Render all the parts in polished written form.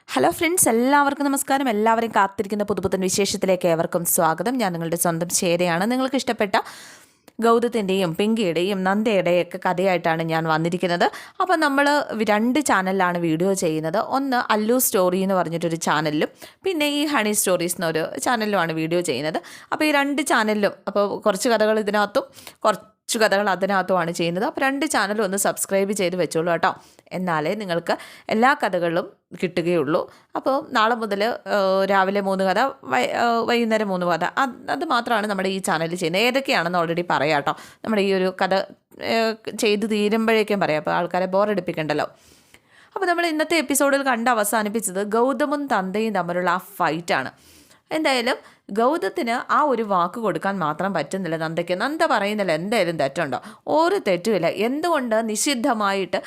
Hello friends, എല്ലാവർക്കും നമസ്കാരം. എല്ലാവരും കാത്തിരിക്കുന്ന പുതുപുത്തൻ വിശേഷത്തിലേക്ക് ഏവർക്കും സ്വാഗതം. ഞാൻ നിങ്ങളുടെ സ്വന്തം ചേരയാണ്. നിങ്ങൾക്ക് ഇഷ്ടപ്പെട്ട ഗൗതത്തിൻ്റെയും പിങ്കിയുടെയും നന്ദയുടെയും ഒക്കെ കഥയായിട്ടാണ് ഞാൻ വന്നിരിക്കുന്നത്. അപ്പോൾ നമ്മൾ രണ്ട് ചാനലിലാണ് വീഡിയോ ചെയ്യുന്നത്. ഒന്ന് അല്ലു സ്റ്റോറി എന്ന് പറഞ്ഞിട്ടൊരു ചാനലിലും പിന്നെ ഈ ഹണി സ്റ്റോറീസ് എന്നൊരു ചാനലിലുമാണ് വീഡിയോ ചെയ്യുന്നത്. അപ്പോൾ ഈ രണ്ട് ചാനലിലും അപ്പോൾ കുറച്ച് കഥകൾ ഇതിനകത്തും കുറച്ച് കഥകൾ അതിനകത്തുമാണ് ചെയ്യുന്നത്. അപ്പോൾ രണ്ട് ചാനലും ഒന്ന് സബ്സ്ക്രൈബ് ചെയ്ത് വെച്ചോളൂ കേട്ടോ, എന്നാലേ നിങ്ങൾക്ക് എല്ലാ കഥകളും കിട്ടുകയുള്ളൂ. അപ്പോൾ നാളെ മുതൽ രാവിലെ 3 കഥ, വൈകുന്നേരം 3 കഥ, അത് മാത്രമാണ് നമ്മുടെ ഈ ചാനലിൽ ചെയ്യുന്നത്. ഏതൊക്കെയാണെന്ന് ഓൾറെഡി പറയാം കേട്ടോ. നമ്മുടെ ഈ ഒരു കഥ ചെയ്ത് തീരുമ്പോഴേക്കും പറയാം, അപ്പോൾ ആൾക്കാരെ ബോറടിപ്പിക്കണ്ടല്ലോ. അപ്പോൾ നമ്മൾ ഇന്നത്തെ എപ്പിസോഡിൽ കണ്ട് അവസാനിപ്പിച്ചത് ഗൗതമും തന്തയും തമ്മിലുള്ള ആ ഫൈറ്റാണ്. എന്തായാലും ഗൗതത്തിന് ആ ഒരു വാക്ക് കൊടുക്കാൻ മാത്രം പറ്റുന്നില്ല നന്ദയ്ക്ക്. നന്ദ പറയുന്നില്ല എന്തായാലും തെറ്റുണ്ടോ, ഒരു തെറ്റുമില്ല. എന്തുകൊണ്ട് നിഷിദ്ധമായിട്ട്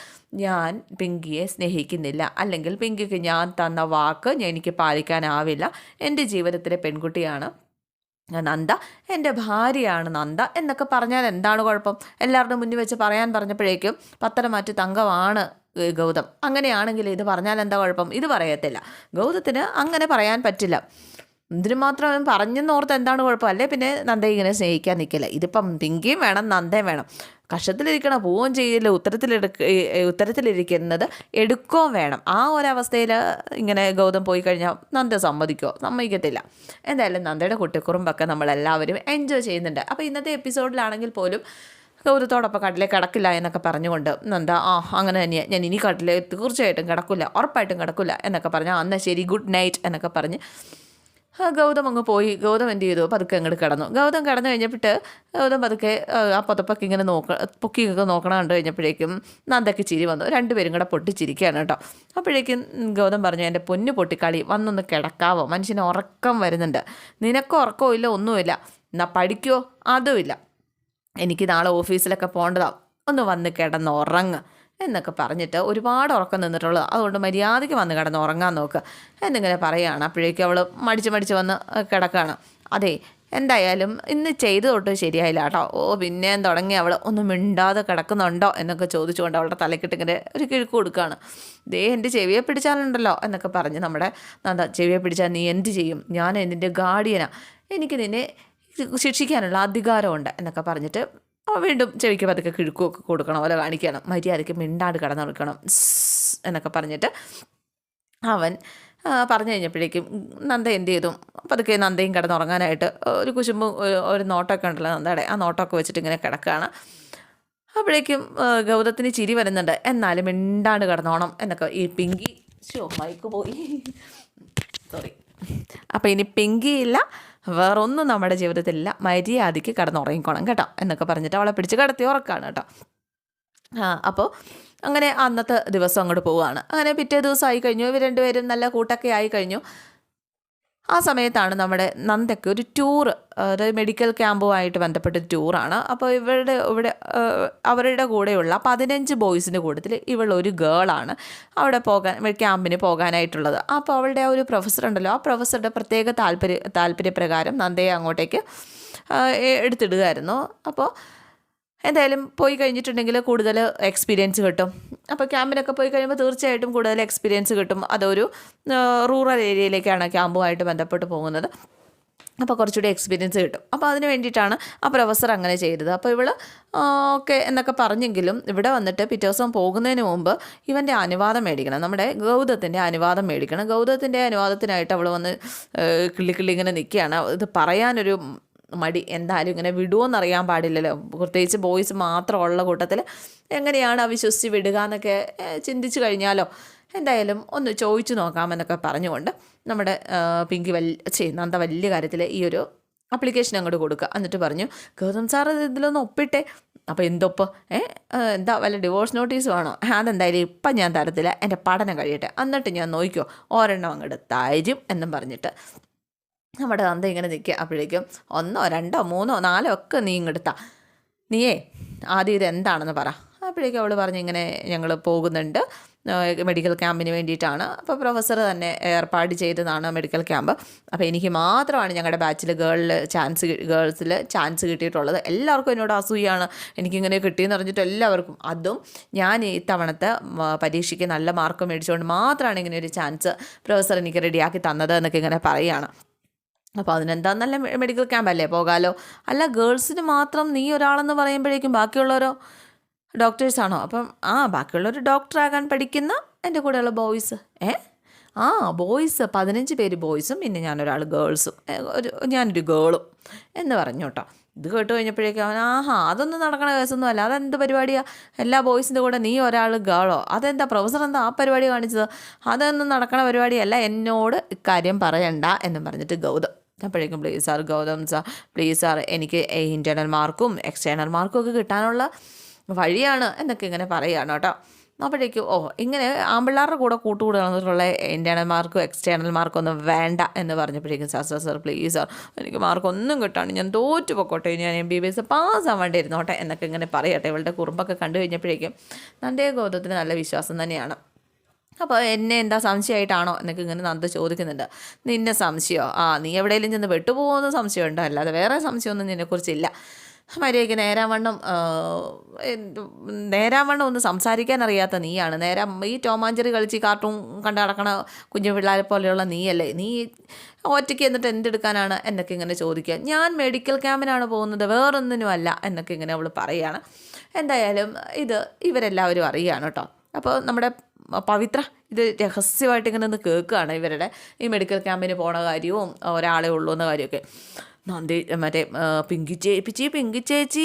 ഞാൻ പിങ്കിയെ സ്നേഹിക്കുന്നില്ല, അല്ലെങ്കിൽ പിങ്കിക്ക് ഞാൻ തന്ന വാക്ക് എനിക്ക് പാലിക്കാനാവില്ല. എൻ്റെ ജീവിതത്തിലെ പെൺകുട്ടിയാണ് നന്ദ, എൻ്റെ ഭാര്യയാണ് നന്ദ എന്നൊക്കെ പറഞ്ഞാൽ എന്താണ് കുഴപ്പം? എല്ലാവരുടെ മുന്നിൽ വെച്ച് പറയാൻ പറഞ്ഞപ്പോഴേക്കും പത്തരമാറ്റ് തങ്കമാണ് ഗൗതം. അങ്ങനെയാണെങ്കിൽ ഇത് പറഞ്ഞാൽ എന്താ കുഴപ്പം? ഇത് പറയത്തില്ല. ഗൗതത്തിന് അങ്ങനെ പറയാൻ പറ്റില്ല. ഇതിന് മാത്രം അവൻ പറഞ്ഞെന്നോർത്ത് എന്താണ് കുഴപ്പം? അല്ലേ പിന്നെ നന്ദയെ ഇങ്ങനെ സ്നേഹിക്കാൻ നിൽക്കില്ല. ഇതിപ്പം പിങ്കിയും വേണം നന്ദയും വേണം. കഷത്തിലിരിക്കണം പോവുകയും ചെയ്യില്ല, ഉത്തരത്തിലിരിക്കുന്നത് എടുക്കുകയും വേണം. ആ ഒരവസ്ഥയിൽ ഇങ്ങനെ ഗൗതം പോയി കഴിഞ്ഞാൽ നന്ദ സമ്മതിക്കത്തില്ല. എന്തായാലും നന്ദയുടെ കുട്ടിക്കുറുമ്പൊക്കെ നമ്മളെല്ലാവരും എൻജോയ് ചെയ്യുന്നുണ്ട്. അപ്പോൾ ഇന്നത്തെ എപ്പിസോഡിലാണെങ്കിൽ പോലും ഗൗതത്തോടൊപ്പം കട്ടിലേ കിടക്കില്ല എന്നൊക്കെ പറഞ്ഞുകൊണ്ട് നന്ദ അങ്ങനെ തന്നെയാണ്, ഞാൻ ഇനി കട്ടിലേ തീർച്ചയായിട്ടും കിടക്കില്ല, ഉറപ്പായിട്ടും കിടക്കില്ല എന്നൊക്കെ പറഞ്ഞാൽ അന്ന് ശരി ഗുഡ് നൈറ്റ് എന്നൊക്കെ പറഞ്ഞ് ഗൗതം അങ്ങ് പോയി. ഗൗതം എന്ത് ചെയ്തു? പതുക്കെ അങ്ങോട്ട് കിടന്നു. ഗൗതം കിടന്നു കഴിഞ്ഞിട്ട് ഗൗതം പതുക്കെ ആ പുതപ്പൊക്കെ ഇങ്ങനെ പൊക്കിയൊക്കെ നോക്കണം കണ്ടു കഴിഞ്ഞപ്പോഴേക്കും നന്ദയ്ക്ക് ചിരി വന്നു. രണ്ടുപേരും കൂടെ പൊട്ടിച്ചിരിക്കുകയാണ് കേട്ടോ. അപ്പോഴേക്കും ഗൗതം പറഞ്ഞു, എൻ്റെ പൊന്നു പൊട്ടിക്കളി വന്നൊന്ന് കിടക്കാവോ, മനുഷ്യന് ഉറക്കം വരുന്നുണ്ട്. നിനക്ക് ഉറക്കവും ഇല്ല, ഒന്നുമില്ല. എന്നാൽ പഠിക്കുമോ? അതുമില്ല. എനിക്ക് നാളെ ഓഫീസിലൊക്കെ പോകേണ്ടതാണ്, ഒന്ന് വന്ന് കിടന്ന് ഉറങ്ങ് എന്നൊക്കെ പറഞ്ഞിട്ട് ഒരുപാട് ഉറക്കം നിന്നിട്ടുള്ളത്, അതുകൊണ്ട് മര്യാദയ്ക്ക് വന്ന് കിടന്ന് ഉറങ്ങാൻ നോക്ക് എന്നിങ്ങനെ പറയുകയാണ്. അപ്പോഴേക്കും അവൾ മടിച്ച് വന്ന് കിടക്കുകയാണ്. അതെ, എന്തായാലും ഇന്ന് ചെയ്ത് തൊട്ട് ശരിയായില്ല കേട്ടോ. പിന്നെയും തുടങ്ങി അവൾ ഒന്നും മിണ്ടാതെ കിടക്കുന്നുണ്ടോ എന്നൊക്കെ ചോദിച്ചുകൊണ്ട് അവളുടെ തലക്കിട്ട് ഇങ്ങനെ ഒരു കിഴുക്ക് കൊടുക്കുകയാണ്. ദേ എൻ്റെ ചെവിയെ പിടിച്ചാലുണ്ടല്ലോ എന്നൊക്കെ പറഞ്ഞ് നമ്മുടെ നന്ദ, ചെവിയെ പിടിച്ചാൽ നീ എന്ത് ചെയ്യും? ഞാൻ നിൻ്റെ ഗാർഡിയനാണ്, എനിക്ക് നിന്നെ ശിക്ഷിക്കാനുള്ള അധികാരമുണ്ട് എന്നൊക്കെ പറഞ്ഞിട്ട് വീണ്ടും ചെവിക്ക് പതുക്കെ കിഴുക്കുമൊക്കെ കൊടുക്കണം, പോലെ കാണിക്കണം. മര്യാദയ്ക്ക് മിണ്ടാട് കിടന്നെടുക്കണം എന്നൊക്കെ പറഞ്ഞിട്ട് അവൻ പറഞ്ഞു കഴിഞ്ഞപ്പോഴേക്കും നന്ദ എന്ത് ചെയ്തു? പതുക്കെ നന്ദയും കിടന്നുറങ്ങാനായിട്ട് ഒരു കുശുമ്പും ഒരു നോട്ടമൊക്കെ ഉണ്ടല്ലോ നന്ദയുടെ, ആ നോട്ടമൊക്കെ വെച്ചിട്ട് ഇങ്ങനെ കിടക്കുകയാണ്. അപ്പോഴേക്കും ഗൗതത്തിന് ചിരി വരുന്നുണ്ട്. എന്നാലും മിണ്ടാണ്ട് കിടന്നോണം എന്നൊക്കെ ഈ പിങ്കി മൈക്ക് പോയി സോറി. അപ്പോൾ ഇനി പിങ്കിയില്ല, വേറൊന്നും നമ്മുടെ ജീവിതത്തിലില്ല, മര്യാദയ്ക്ക് കിടന്നുറങ്ങിക്കോണം കേട്ടോ എന്നൊക്കെ പറഞ്ഞിട്ട് അവളെ പിടിച്ച് കിടത്തി ഉറക്കാണ് കേട്ടോ. അപ്പോൾ അങ്ങനെ അന്നത്തെ ദിവസം അങ്ങോട്ട് പോവുകയാണ്. അങ്ങനെ പിറ്റേ ദിവസം ആയി കഴിഞ്ഞു. ഇവർ രണ്ടുപേരും നല്ല കൂട്ടൊക്കെ ആയി കഴിഞ്ഞു. ആ സമയത്താണ് നമ്മുടെ നന്ദയ്ക്ക് ഒരു ടൂറ്, ഒരു മെഡിക്കൽ ക്യാമ്പുമായിട്ട് ബന്ധപ്പെട്ട ടൂറാണ്. അപ്പോൾ അവരുടെ കൂടെയുള്ള 15 ബോയ്സിൻ്റെ കൂട്ടത്തിൽ ഇവളൊരു ഗേളാണ് അവിടെ ക്യാമ്പിന് പോകാനായിട്ടുള്ളത്. അപ്പോൾ അവളുടെ ആ ഒരു പ്രൊഫസർ ഉണ്ടല്ലോ, ആ പ്രൊഫസറുടെ പ്രത്യേക താല്പര്യപ്രകാരം നന്ദയെ അങ്ങോട്ടേക്ക് എടുത്തിടുകയായിരുന്നു. അപ്പോൾ എന്തായാലും പോയി കഴിഞ്ഞിട്ടുണ്ടെങ്കിൽ കൂടുതൽ എക്സ്പീരിയൻസ് കിട്ടും. അപ്പോൾ ക്യാമ്പിനൊക്കെ പോയി കഴിയുമ്പോൾ തീർച്ചയായിട്ടും കൂടുതൽ എക്സ്പീരിയൻസ് കിട്ടും. അതൊരു റൂറൽ ഏരിയയിലേക്കാണ് ക്യാമ്പുമായിട്ട് ബന്ധപ്പെട്ട് പോകുന്നത്. അപ്പോൾ കുറച്ചുകൂടി എക്സ്പീരിയൻസ് കിട്ടും. അപ്പോൾ അതിന് വേണ്ടിയിട്ടാണ് ആ പ്രൊഫസർ അങ്ങനെ ചെയ്തത്. അപ്പോൾ ഇവൾ ഓക്കെ എന്നൊക്കെ പറഞ്ഞെങ്കിലും ഇവിടെ വന്നിട്ട് പിറ്റേ ദിവസം പോകുന്നതിന് മുമ്പ് ഇവൻ്റെ അനുവാദം മേടിക്കണം, നമ്മുടെ ഗൗതത്തിൻ്റെ അനുവാദം മേടിക്കണം. ഗൗതത്തിൻ്റെ അനുവാദത്തിനായിട്ട് അവൾ വന്ന് കിള്ളി ഇങ്ങനെ നിൽക്കുകയാണ്. ഇത് പറയാനൊരു മടി, എന്തായാലും ഇങ്ങനെ വിടുമോയെന്നറിയാൻ പാടില്ലല്ലോ, പ്രത്യേകിച്ച് ബോയ്സ് മാത്രമുള്ള കൂട്ടത്തിൽ എങ്ങനെയാണ് വിശ്വസിച്ച് വിടുക എന്നൊക്കെ ചിന്തിച്ച് കഴിഞ്ഞാലോ. എന്തായാലും ഒന്ന് ചോദിച്ചു നോക്കാമെന്നൊക്കെ പറഞ്ഞുകൊണ്ട് നമ്മുടെ പിങ്കി നന്ദ വലിയ കാര്യത്തിൽ ഈ ഒരു ആപ്ലിക്കേഷൻ അങ്ങോട്ട് കൊടുക്കുക. എന്നിട്ട് പറഞ്ഞു, ഗൗതം സാർ ഇതിലൊന്ന് ഒപ്പിട്ടെ. അപ്പോൾ എന്തൊപ്പ്? എന്താ വല്ല ഡിവോഴ്സ് നോട്ടീസ് വേണോ? അതെന്തായാലും ഇപ്പം ഞാൻ തരത്തില്ല, എൻ്റെ പഠനം കഴിയട്ടെ, എന്നിട്ട് ഞാൻ നോക്കിയോ ഒരെണ്ണം അങ്ങോട്ട് തരും എന്നും പറഞ്ഞിട്ട് നമ്മുടെ നന്ദ ഇങ്ങനെ നിൽക്കുക. അപ്പോഴേക്കും 1, 2, 3, 4 ഒക്കെ നീ ഇങ്ങെടുത്താ, നീയേ ആദ്യം ഇതെന്താണെന്ന് പറ. അപ്പോഴേക്കും അവൾ പറഞ്ഞു, ഇങ്ങനെ ഞങ്ങൾ പോകുന്നുണ്ട്, മെഡിക്കൽ ക്യാമ്പിന് വേണ്ടിയിട്ടാണ്. അപ്പോൾ പ്രൊഫസർ തന്നെ ഏർപ്പാട് ചെയ്തതാണ് മെഡിക്കൽ ക്യാമ്പ്. അപ്പോൾ എനിക്ക് മാത്രമാണ് ഞങ്ങളുടെ ബാച്ചിൽ ഗേൾസിൽ ചാൻസ് കിട്ടിയിട്ടുള്ളത്. എല്ലാവർക്കും എന്നോട് അസൂയാണ്, എനിക്കിങ്ങനെ കിട്ടിയെന്ന് പറഞ്ഞിട്ട് എല്ലാവർക്കും. അതും ഞാൻ ഇത്തവണത്തെ പരീക്ഷയ്ക്ക് നല്ല മാർക്ക് മേടിച്ചുകൊണ്ട് മാത്രമാണ് ഇങ്ങനെ ഒരു ചാൻസ് പ്രൊഫസർ എനിക്ക് റെഡിയാക്കി തന്നത് എന്നൊക്കെ ഇങ്ങനെ പറയുകയാണ്. അപ്പോൾ അതിനെന്താ, നല്ല മെഡിക്കൽ ക്യാമ്പല്ലേ, പോകാലോ. അല്ല, ഗേൾസിന് മാത്രം നീ ഒരാളെന്ന് പറയുമ്പോഴേക്കും ബാക്കിയുള്ളവരോ ഡോക്ടേഴ്സാണോ? അപ്പം ബാക്കിയുള്ളവർ ഡോക്ടറാകാൻ പഠിക്കുന്ന എൻ്റെ കൂടെയുള്ള ബോയ്സ് ബോയ്സ് 15 പേര് ബോയ്സും പിന്നെ ഞാനൊരാൾ ഗേൾസും, ഞാനൊരു ഗേളും എന്ന് പറഞ്ഞു കേട്ടോ. ഇത് കേട്ട് കഴിഞ്ഞപ്പോഴേക്കും അവൻ അതൊന്നും നടക്കണ കേസൊന്നും അല്ല, അതെന്ത് പരിപാടിയാണ്, എല്ലാ ബോയ്സിൻ്റെ കൂടെ നീ ഒരാൾ ഗേളോ, അതെന്താ പ്രൊഫസർ എന്താ ആ പരിപാടി കാണിച്ചത്, അതൊന്നും നടക്കണ പരിപാടിയല്ല, എന്നോട് ഇക്കാര്യം പറയണ്ട എന്നും പറഞ്ഞിട്ട് ഗൗതം. അപ്പോഴേക്കും please sir, Gautham sir please sir, എനിക്ക് ഇൻറ്റേർണൽ മാർക്കും എക്സ്റ്റേണൽ മാർക്കും ഒക്കെ കിട്ടാനുള്ള വഴിയാണ് എന്നൊക്കെ ഇങ്ങനെ പറയുകയാണ് കേട്ടോ. അപ്പോഴേക്കും ഇങ്ങനെ ആമ്പിള്ളാരുടെ കൂടെ കൂട്ടുകൂടുള്ള ഇൻറ്റേർണൽ മാർക്കും എക്സ്റ്റേണൽ മാർക്കും ഒന്നും വേണ്ട എന്ന് പറഞ്ഞപ്പോഴേക്കും സാർ പ്ലീസ് സാർ, എനിക്ക് മാർക്കൊന്നും കിട്ടാണ്, ഞാൻ തോറ്റു പൊക്കോട്ടെ, ഞാൻ MBBS പാസ്സാൻ വേണ്ടിയിരുന്നോട്ടെ എന്നൊക്കെ ഇങ്ങനെ പറയട്ടെ. ഇവളുടെ കുറുമ്പൊക്കെ കണ്ടു കഴിഞ്ഞപ്പോഴേക്കും നന്ദേ ഗൗതത്തിന് നല്ല വിശ്വാസം തന്നെയാണ്. അപ്പോൾ എന്നെ എന്താ സംശയമായിട്ടാണോ എന്നൊക്കെ ഇങ്ങനെ നന്ദ ചോദിക്കുന്നുണ്ട്. നിന്നെ സംശയമോ? നീ എവിടെയെങ്കിലും ചെന്ന് വെട്ടുപോകുന്ന സംശയമുണ്ടോ, അല്ലാതെ വേറെ സംശയമൊന്നും നിന്നെക്കുറിച്ചില്ല. മര്യാദയ്ക്ക് നേരാവണ്ണം ഒന്ന് സംസാരിക്കാൻ അറിയാത്ത നീയാണ്. ഈ ടോമാഞ്ചറി കളിച്ച് കാർട്ടൂൺ കണ്ട് നടക്കണ കുഞ്ഞു പിള്ളേരെ പോലെയുള്ള നീയല്ലേ, നീ ഒറ്റയ്ക്ക് എന്നിട്ട് എന്തെടുക്കാനാണ് എന്നൊക്കെ ഇങ്ങനെ ചോദിക്കുക. ഞാൻ മെഡിക്കൽ ക്യാമ്പിനാണ് പോകുന്നത്, വേറൊന്നിനുമല്ല എന്നൊക്കെ ഇങ്ങനെ അവൾ പറയുകയാണ്. എന്തായാലും ഇവരെല്ലാവരും അറിയുകയാണ് കേട്ടോ. അപ്പോൾ നമ്മുടെ പവിത്ര ഇത് രഹസ്യമായിട്ട് ഇങ്ങനെ ഒന്ന് കേൾക്കുകയാണ്, ഇവരുടെ ഈ മെഡിക്കൽ ക്യാമ്പിന് പോണ കാര്യവും ഒരാളെ ഉള്ളൂ എന്ന കാര്യമൊക്കെ. മറ്റേ പിങ്കി ചേച്ചി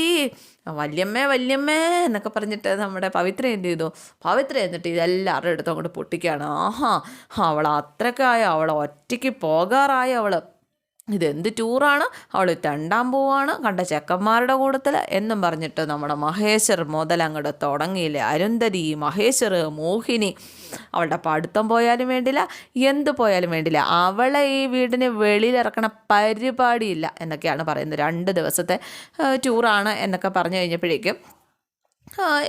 വല്യമ്മേ എന്നൊക്കെ പറഞ്ഞിട്ട് നമ്മുടെ പവിത്ര എന്ത് ചെയ്തു, പവിത്ര എന്നിട്ട് ഇതെല്ലാവരുടെ അടുത്തും അങ്ങോട്ട് പൊട്ടിക്കുകയാണ്. അവൾ അത്രയ്ക്കായ, അവൾ ഒറ്റയ്ക്ക് പോകാറായ, അവൾ ഇതെന്ത് ടൂറാണ്, അവൾ തെണ്ടാൻ പോവാണ് കണ്ട ചെക്കന്മാരുടെ കൂട്ടത്തിൽ എന്നും പറഞ്ഞിട്ട് നമ്മുടെ മഹേശ്വർ മുതൽ അങ്ങോട്ട് തുടങ്ങിയില്ലേ. അരുന്ധതി, മഹേശ്വർ, മോഹിനി, അവളുടെ പഠിത്തം പോയാലും വേണ്ടില്ല, എന്ത് പോയാലും വേണ്ടില്ല, അവളെ ഈ വീടിന് വെളിയിലിറക്കണ പരിപാടിയില്ല എന്നൊക്കെയാണ് പറയുന്നത്. 2 ദിവസത്തെ ടൂറാണ് എന്നൊക്കെ പറഞ്ഞു കഴിഞ്ഞപ്പോഴേക്കും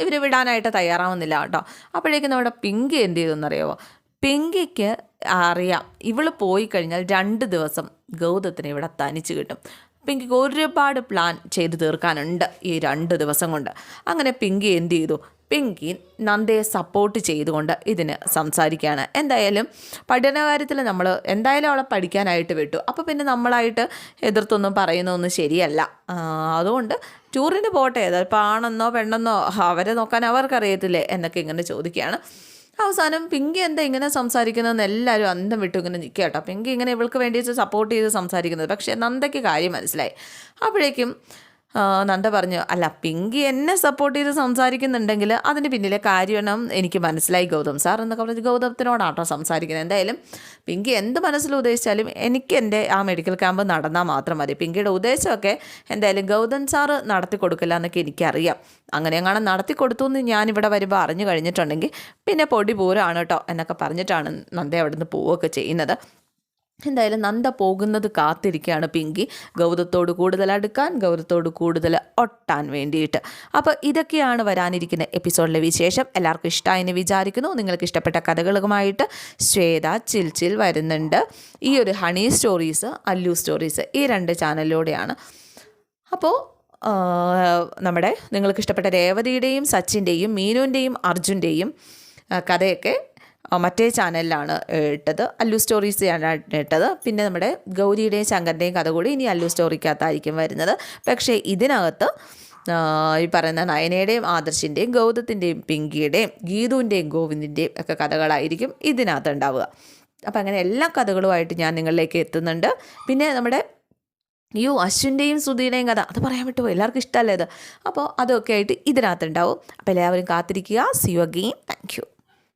ഇവർ വിടാനായിട്ട് തയ്യാറാവുന്നില്ല കേട്ടോ. അപ്പോഴേക്കും നമ്മുടെ പിങ്കി എന്ത് ചെയ്തെന്നറിയാമോ? പിങ്കിക്ക് അറിയാം ഇവൾ പോയി കഴിഞ്ഞാൽ 2 ദിവസം ഗൗതത്തിന് ഇവിടെ തനിച്ച് കിട്ടും. പിങ്കിക്ക് ഒരുപാട് പ്ലാൻ ചെയ്ത് തീർക്കാനുണ്ട് ഈ 2 ദിവസം കൊണ്ട്. അങ്ങനെ പിങ്കി എന്ത് ചെയ്തു, പിങ്കി നന്ദയെ സപ്പോർട്ട് ചെയ്തുകൊണ്ട് ഇതിന് സംസാരിക്കുകയാണ്. എന്തായാലും പഠനകാര്യത്തിൽ നമ്മൾ എന്തായാലും അവളെ പഠിക്കാനായിട്ട് വിട്ടു, അപ്പോൾ പിന്നെ നമ്മളായിട്ട് എതിർത്തൊന്നും പറയുന്നൊന്നും ശരിയല്ല. അതുകൊണ്ട് ടൂറിന് പോട്ടെ, അതിപ്പോൾ ആണെന്നോ പെണ്ണെന്നോ അവരെ നോക്കാൻ അവർക്കറിയത്തില്ലേ എന്നൊക്കെ ഇങ്ങനെ ചോദിക്കുകയാണ്. അവസാനം പിങ്കി എന്താ ഇങ്ങനെ സംസാരിക്കുന്നതെന്ന് എല്ലാവരും അന്തം വിട്ടു ഇങ്ങനെ നിൽക്കുക കേട്ടോ. പിങ്കി ഇങ്ങനെ ഇവൾക്ക് വേണ്ടിയിട്ട് സപ്പോർട്ട് ചെയ്ത് സംസാരിക്കുന്നത്. പക്ഷേ നന്ദയ്ക്ക് കാര്യം മനസ്സിലായി. അപ്പോഴേക്കും നന്ദ പറഞ്ഞു, അല്ല പിങ്കി എന്നെ സപ്പോർട്ട് ചെയ്ത് സംസാരിക്കുന്നുണ്ടെങ്കിൽ അതിന് പിന്നിലെ കാരണം എനിക്ക് മനസ്സിലായി ഗൗതം സാർ എന്നൊക്കെ പറഞ്ഞ് ഗൗതത്തിനോടാട്ടോ സംസാരിക്കുന്നത്. എന്തായാലും പിങ്കി എന്ത് മനസ്സിൽ ഉദ്ദേശിച്ചാലും എനിക്ക് എൻ്റെ ആ മെഡിക്കൽ ക്യാമ്പ് നടന്നാൽ മാത്രം മതി. പിങ്കിയുടെ ഉദ്ദേശമൊക്കെ എന്തായാലും ഗൗതം സാറ് നടത്തി കൊടുക്കില്ല എന്നൊക്കെ എനിക്കറിയാം. അങ്ങനെ അങ്ങനെ നടത്തി കൊടുത്തു എന്ന് ഞാനിവിടെ വരുമ്പോൾ അറിഞ്ഞു കഴിഞ്ഞിട്ടുണ്ടെങ്കിൽ പിന്നെ പൊടി പൂരാണ് കേട്ടോ എന്നൊക്കെ പറഞ്ഞിട്ടാണ് നന്ദ അവിടെ നിന്ന് പോവുകയൊക്കെ ചെയ്യുന്നത്. എന്തായാലും നന്ദ പോകുന്നത് കാത്തിരിക്കുകയാണ് പിങ്കി, ഗൗതത്തോട് കൂടുതൽ അടുക്കാൻ, ഗൗതത്തോട് കൂടുതൽ ഒട്ടാൻ വേണ്ടിയിട്ട്. അപ്പോൾ ഇതൊക്കെയാണ് വരാനിരിക്കുന്ന എപ്പിസോഡിലെ വിശേഷം. എല്ലാവർക്കും ഇഷ്ടമായെന്ന് വിചാരിക്കുന്നു. നിങ്ങൾക്ക് ഇഷ്ടപ്പെട്ട കഥകളുമായിട്ട് ശ്വേത ചിൽ വരുന്നുണ്ട്. ഈ ഒരു ഹണി സ്റ്റോറീസ്, അല്ലു സ്റ്റോറീസ് ഈ 2 ചാനലിലൂടെയാണ്. അപ്പോൾ നിങ്ങൾക്ക് ഇഷ്ടപ്പെട്ട രേവതിയുടെയും സച്ചിൻ്റെയും മീനുവിൻ്റെയും അർജുൻ്റെയും കഥയൊക്കെ മറ്റേ ചാനലിലാണ് ഇട്ടത്, അല്ലു സ്റ്റോറീസ് ഇട്ടത്. പിന്നെ നമ്മുടെ ഗൗരിയുടെയും ശങ്കറിൻ്റെയും കഥ കൂടി ഇനി അല്ലു സ്റ്റോറിക്കകത്തായിരിക്കും വരുന്നത്. പക്ഷേ ഇതിനകത്ത് ഈ പറയുന്ന നയനയുടെയും ആദർശിൻ്റെയും ഗൗതത്തിൻ്റെയും പിങ്കിയുടെയും ഗീതുവിൻ്റെയും ഗോവിന്ദിൻ്റെയും ഒക്കെ കഥകളായിരിക്കും ഇതിനകത്ത് ഉണ്ടാവുക. അപ്പം അങ്ങനെ എല്ലാ കഥകളുമായിട്ട് ഞാൻ നിങ്ങളിലേക്ക് എത്തുന്നുണ്ട്. പിന്നെ നമ്മുടെ അശ്വിൻ്റെയും ശ്രുതിയുടെയും കഥ അത് പറയാൻ വിട്ടുപോയി, എല്ലാവർക്കും ഇഷ്ടമല്ലേ അത്. അപ്പോൾ അതൊക്കെ ആയിട്ട് ഇതിനകത്തുണ്ടാവും. അപ്പോൾ എല്ലാവരും കാത്തിരിക്കുക. See you again. Thank U.